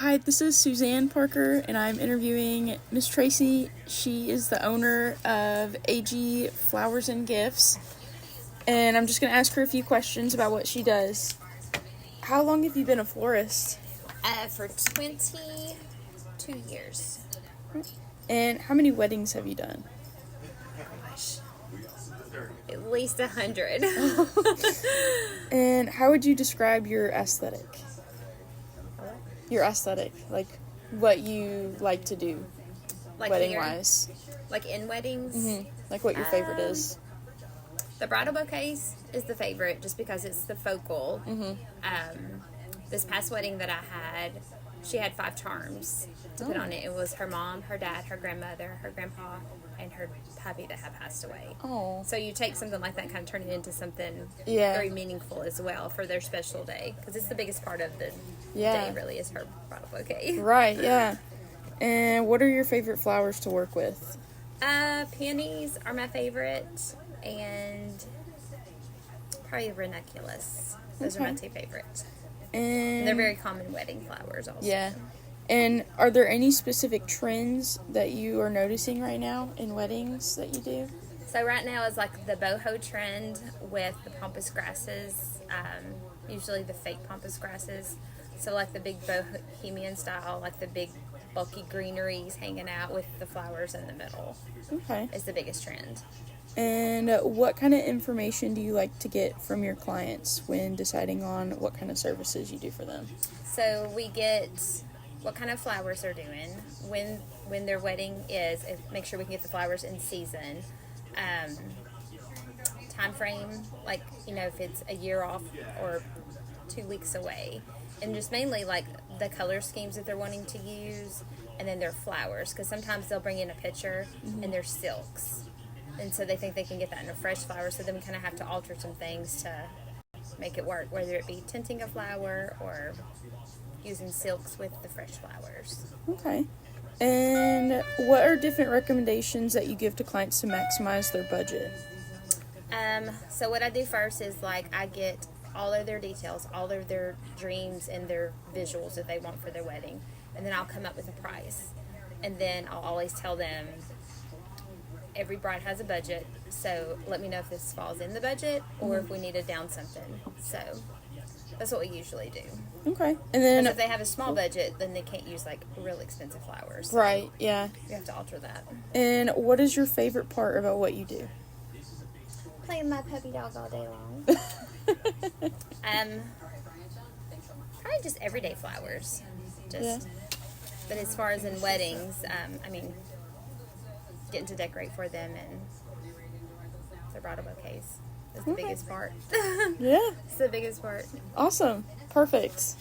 Hi, this is Suzanne Parker, and I'm interviewing Miss Tracy. She is the owner of AG Flowers and Gifts, and I'm just going to ask her a few questions about what she does. How long have you been a florist? For 22 years. And how many weddings have you done? Gosh. At least 100. And how would you describe your aesthetic? Your aesthetic, like what you like to do, Like wedding-wise. Like in weddings? Mm-hmm. Like what your favorite is. The bridal bouquets is the favorite just because it's the focal. Mm-hmm. This past wedding that I had, she had 5 charms to put on it. It was her mom, her dad, her grandmother, her grandpa, and her puppy that had passed away. Oh. So you take something like that and kind of turn it into something Yeah. very meaningful as well for their special day. Because it's the biggest part of the Yeah. day, really, is her bridal bouquet. Right, yeah. And what are your favorite flowers to work with? Peonies are my favorite, and probably ranunculus. Those are my 2 favorites. And They're very common wedding flowers also. yeah. And are there any specific trends that you are noticing right now in weddings that you do? So right now is like the boho trend with the pampas grasses, usually the fake pampas grasses. So like the big bohemian style, like the big bulky greeneries hanging out with the flowers in the middle. Okay. Is the biggest trend. And what kind of information do you like to get from your clients when deciding on what kind of services you do for them? So we get what kind of flowers they're doing, when their wedding is, make sure we can get the flowers in season. Time frame, like, if it's a year off or 2 weeks away. And just mainly like the color schemes that they're wanting to use, and then their flowers, because sometimes they'll bring in a picture and they're silks. And so they think they can get that in a fresh flower, so then we kind of have to alter some things to make it work, whether it be tinting a flower or using silks with the fresh flowers. Okay. And what are different recommendations that you give to clients to maximize their budget? So what I do first is, like, I get all of their details, all of their dreams and their visuals that they want for their wedding, and then I'll come up with a price. And then I'll always tell them, every bride has a budget, so let me know if this falls in the budget or if we need to down something. So that's what we usually do. Okay. And then If they have a small budget, then they can't use like real expensive flowers. right, yeah. You have to alter that. And what is your favorite part about what you do? Playing my puppy dog all day long. Probably just everyday flowers. But as far as in weddings, getting to decorate for them and their bridal bouquets is the biggest part. Yeah. It's the biggest part. Awesome. Perfect.